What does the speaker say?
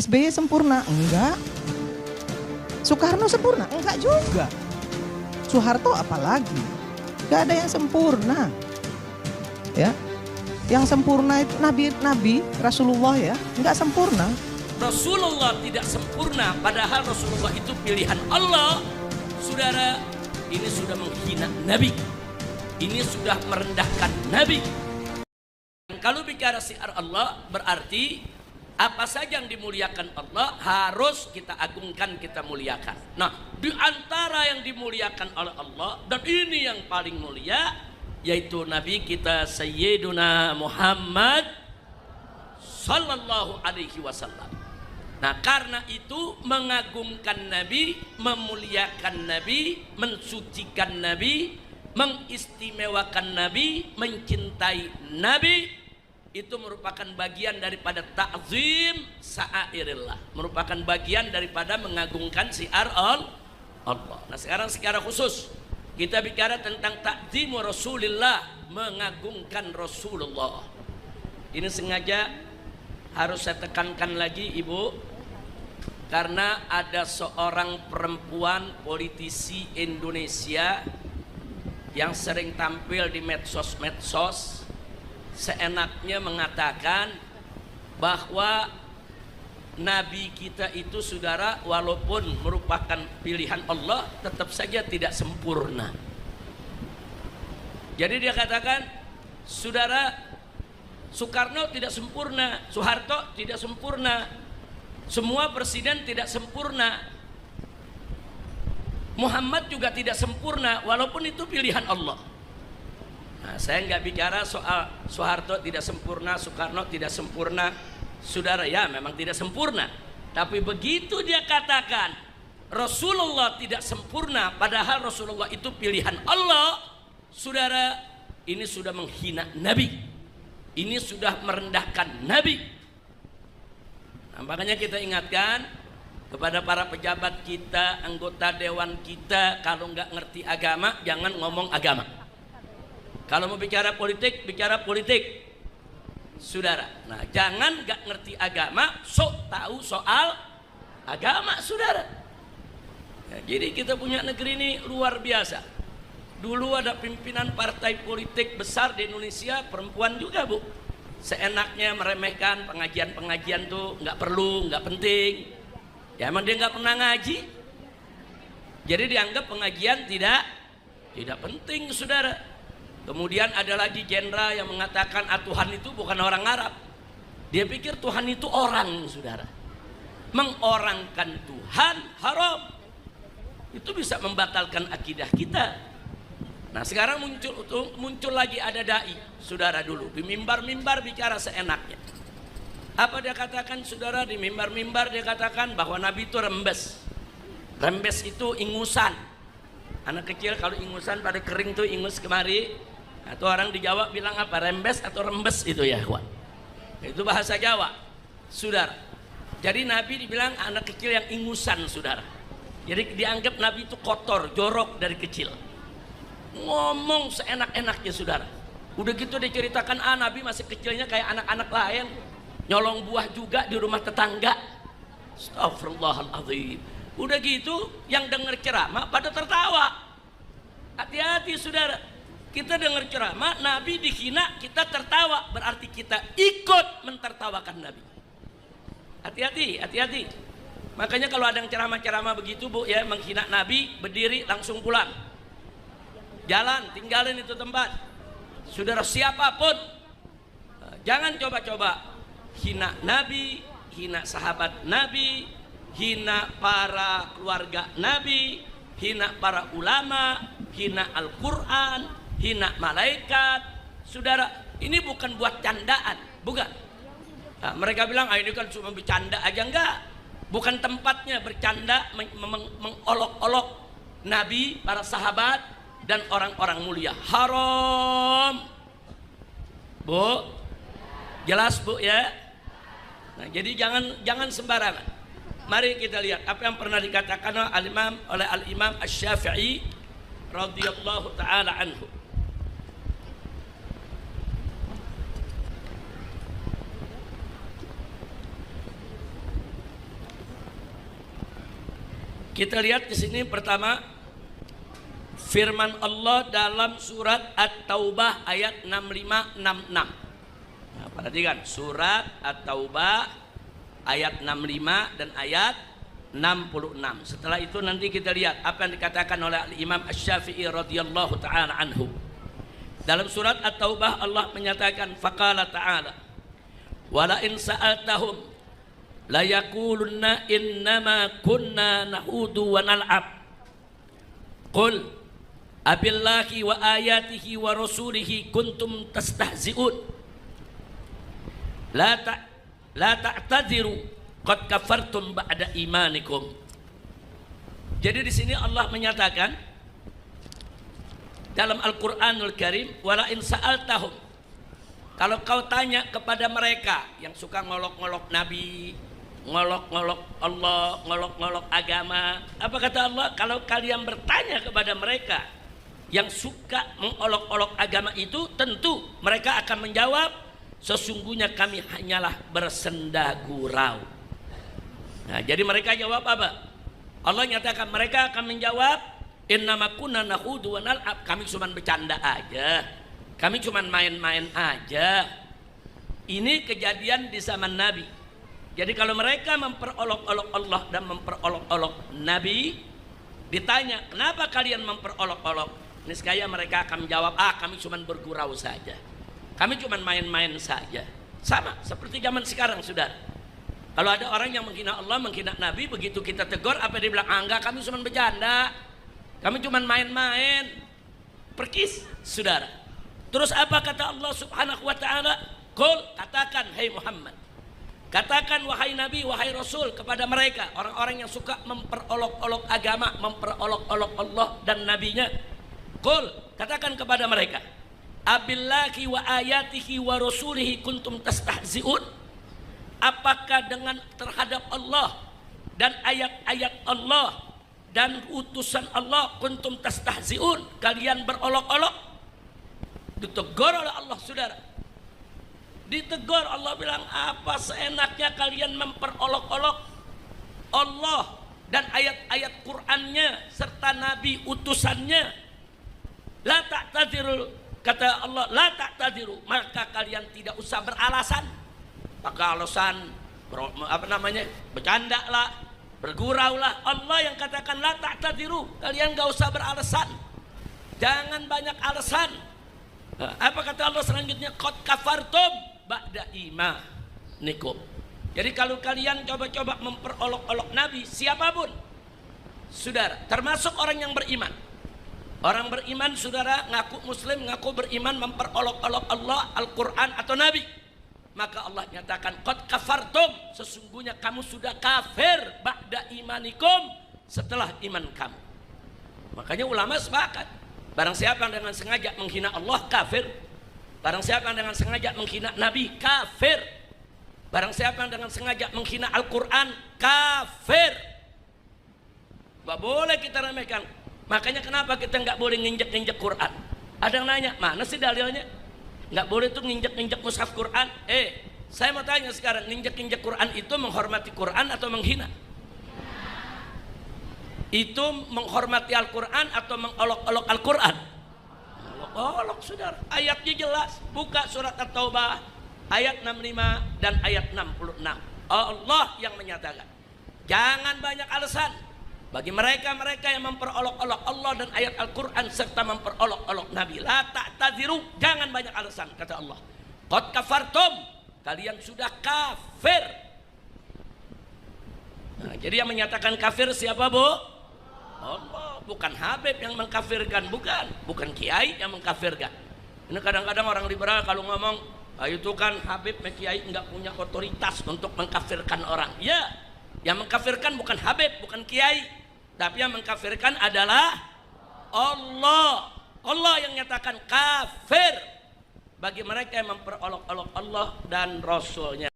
SBY sempurna? Enggak. Soekarno sempurna? Enggak juga. Soeharto apalagi? Enggak ada yang sempurna. Ya. Yang sempurna itu Nabi Rasulullah ya, enggak sempurna. Rasulullah tidak sempurna, padahal Rasulullah itu pilihan Allah. Saudara, ini sudah menghina Nabi. Ini sudah merendahkan Nabi. Kalau bicara syiar Allah, berarti apa saja yang dimuliakan Allah harus kita agungkan, kita muliakan. Nah, di antara yang dimuliakan oleh Allah dan ini yang paling mulia, yaitu Nabi kita Sayyiduna Muhammad Sallallahu Alaihi Wasallam. Nah, karena itu mengagungkan Nabi, memuliakan Nabi, mensucikan Nabi, mengistimewakan Nabi, mencintai Nabi, itu merupakan bagian daripada ta'zim sa'airillah, merupakan bagian daripada mengagungkan syiar Allah. Nah, sekarang secara khusus kita bicara tentang ta'zimu Rasulillah, mengagungkan Rasulullah. Ini sengaja harus saya tekankan lagi Ibu, karena ada seorang perempuan politisi Indonesia yang sering tampil di medsos seenaknya mengatakan bahwa Nabi kita itu, saudara, walaupun merupakan pilihan Allah, tetap saja tidak sempurna. Jadi dia katakan, saudara, Soekarno tidak sempurna, Soeharto tidak sempurna, semua presiden tidak sempurna, Muhammad juga tidak sempurna, walaupun itu pilihan Allah. Nah, saya nggak bicara soal Soeharto tidak sempurna, Soekarno tidak sempurna, saudara, ya memang tidak sempurna. Tapi begitu dia katakan Rasulullah tidak sempurna, padahal Rasulullah itu pilihan Allah, saudara, ini sudah menghina Nabi, ini sudah merendahkan Nabi. Nah, makanya kita ingatkan kepada para pejabat kita, anggota dewan kita, kalau nggak ngerti agama jangan ngomong agama. Kalau mau bicara politik, bicara politik, saudara. Nah, jangan nggak ngerti agama, sok tahu soal agama, saudara. Ya, jadi kita punya negeri ini luar biasa. Dulu ada pimpinan partai politik besar di Indonesia, perempuan juga, Bu. Seenaknya meremehkan pengajian-pengajian tuh nggak perlu, nggak penting. Ya emang dia nggak pernah ngaji, jadi dianggap pengajian tidak penting, saudara. Kemudian ada lagi jenderal yang mengatakan Tuhan itu bukan orang Arab. Dia pikir Tuhan itu orang, saudara. Mengorangkan Tuhan haram. Itu bisa membatalkan akidah kita. Nah, sekarang muncul lagi ada dai, saudara, dulu di mimbar-mimbar bicara seenaknya. Apa dia katakan, saudara? Di mimbar-mimbar dia katakan bahwa Nabi itu rembes. Rembes itu ingusan. Anak kecil kalau ingusan pada kering tuh ingus kemari. Atau orang di Jawa bilang apa? Rembes atau rembes itu ya, kawan. Itu bahasa Jawa, saudara. Jadi Nabi dibilang anak kecil yang ingusan, saudara. Jadi dianggap Nabi itu kotor, jorok dari kecil. Ngomong seenak-enaknya, saudara. Udah gitu diceritakan, Nabi masih kecilnya kayak anak-anak lain, nyolong buah juga di rumah tetangga. Astagfirullahaladzim. Udah gitu yang dengar ceramah pada tertawa. Hati-hati, saudara. Kita dengar ceramah Nabi dihina, kita tertawa, berarti kita ikut mentertawakan Nabi. Hati-hati, hati-hati. Makanya kalau ada yang ceramah-ceramah begitu, Bu, ya, menghina Nabi, berdiri langsung pulang. Jalan, tinggalin itu tempat. Saudara, siapapun, jangan coba-coba hina Nabi, hina sahabat Nabi, hina para keluarga Nabi, hina para ulama, hina Al-Quran, hina malaikat. Saudara, ini bukan buat candaan, bukan. Nah, mereka bilang ini kan cuma bercanda aja, enggak. Bukan tempatnya bercanda, mengolok-olok Nabi, para sahabat, dan orang-orang mulia. Haram, Bu. Jelas, Bu, ya. Nah, jadi jangan sembarangan. Mari kita lihat apa yang pernah dikatakan oleh Al-Imam Asy-Syafi'i radhiyallahu taala anhu. Kita lihat di sini pertama firman Allah dalam surat At-Taubah ayat 65-66. Nah, perhatikan surat At-Taubah ayat 65 dan ayat 66. Setelah itu nanti kita lihat apa yang dikatakan oleh Imam Asy-Syafi'i radhiyallahu taala anhu. Dalam surat At-Taubah Allah menyatakan faqala ta'ala wala in sa'altahum la yaqulunna innama kunna nahudu wa nal'ab qul abillahi wa ayatihi wa rasulihi kuntum tastahzi'un la ta'tadiru qad kafartum ba'da imanikum. Jadi di sini Allah menyatakan dalam Al-Qur'anul Karim wala in sa'altahum, kalau kau tanya kepada mereka yang suka ngolok-ngolok Nabi, ngolok-ngolok Allah, ngolok-ngolok agama, apa kata Allah? Kalau kalian bertanya kepada mereka yang suka mengolok-olok agama itu, tentu mereka akan menjawab sesungguhnya kami hanyalah bersenda gurau. Nah, jadi mereka jawab apa? Allah nyatakan mereka akan menjawab innama kunna nahudu wa nal'ab, kami cuma bercanda aja, kami cuma main-main aja. Ini kejadian di zaman Nabi. Jadi kalau mereka memperolok-olok Allah dan memperolok-olok Nabi, ditanya kenapa kalian memperolok-olok, niscaya mereka akan menjawab kami cuma bergurau saja, kami cuma main-main saja. Sama seperti zaman sekarang, saudara. Kalau ada orang yang menghina Allah, menghina Nabi, begitu kita tegur apa dia bilang? Enggak, kami cuma bercanda, kami cuma main-main. Perkis, saudara. Terus apa kata Allah Subhanahu wa taala? Qul, katakan hai Muhammad, katakan wahai Nabi, wahai Rasul kepada mereka orang-orang yang suka memperolok-olok agama, memperolok-olok Allah dan nabinya. Qul, katakan kepada mereka, abillahi wa ayatihi wa rasulihi kuntum tastahzi'un, apakah dengan terhadap Allah dan ayat-ayat Allah dan utusan Allah kuntum tastahzi'un, kalian berolok-olok? Ditegur oleh Allah, saudara. Ditegur, Allah bilang apa seenaknya kalian memperolok-olok Allah dan ayat-ayat Qur'annya serta Nabi utusannya. La ta'tadiru, kata Allah, la ta'tadiru, maka kalian tidak usah beralasan. Maka alasan bercanda lah, bergurau lah. Allah yang katakan la ta'tadiru, kalian gak usah beralasan, jangan banyak alasan. Apa kata Allah selanjutnya? Qad kafartum ba'da imanikum. Jadi kalau kalian coba-coba memperolok-olok Nabi, siapapun, saudara, termasuk orang yang beriman. Orang beriman, saudara, ngaku muslim, ngaku beriman, memperolok-olok Allah, Al-Quran atau Nabi, maka Allah nyatakan qad kafartum, sesungguhnya kamu sudah kafir ba'da imanikum, setelah iman kamu. Makanya ulama sepakat, barang siapa yang dengan sengaja menghina Allah, kafir. Barang siapa yang dengan sengaja menghina Nabi, kafir. Barang siapa yang dengan sengaja menghina Al-Quran, kafir. Gak boleh kita remehkan. Makanya kenapa kita nggak boleh nginjek-nginjek Quran? Ada yang nanya, mana sih dalilnya? Nggak boleh tuh nginjek-nginjek mushaf Quran. Saya mau tanya sekarang, nginjek-nginjek Quran itu menghormati Quran atau menghina? Itu menghormati Al-Quran atau mengolok-olok Al-Quran? Olok-olok, saudara. Ayatnya jelas. Buka surat At-Taubah ayat 65 dan ayat 66. Allah yang menyatakan, jangan banyak alasan bagi mereka-mereka yang memperolok-olok Allah dan ayat Al-Quran serta memperolok-olok Nabi. La ta'tadiru, jangan banyak alasan, kata Allah. Qad kafartum, kalian sudah kafir. Nah, jadi yang menyatakan kafir siapa, Bu? Allah, bukan Habib yang mengkafirkan, bukan kiai yang mengkafirkan. Ini kadang-kadang orang liberal kalau ngomong, itu kan Habib kiai nggak punya otoritas untuk mengkafirkan orang. Ya, yang mengkafirkan bukan Habib, bukan kiai, tapi yang mengkafirkan adalah Allah. Allah yang nyatakan kafir bagi mereka yang memperolok-olok Allah dan Rasulnya.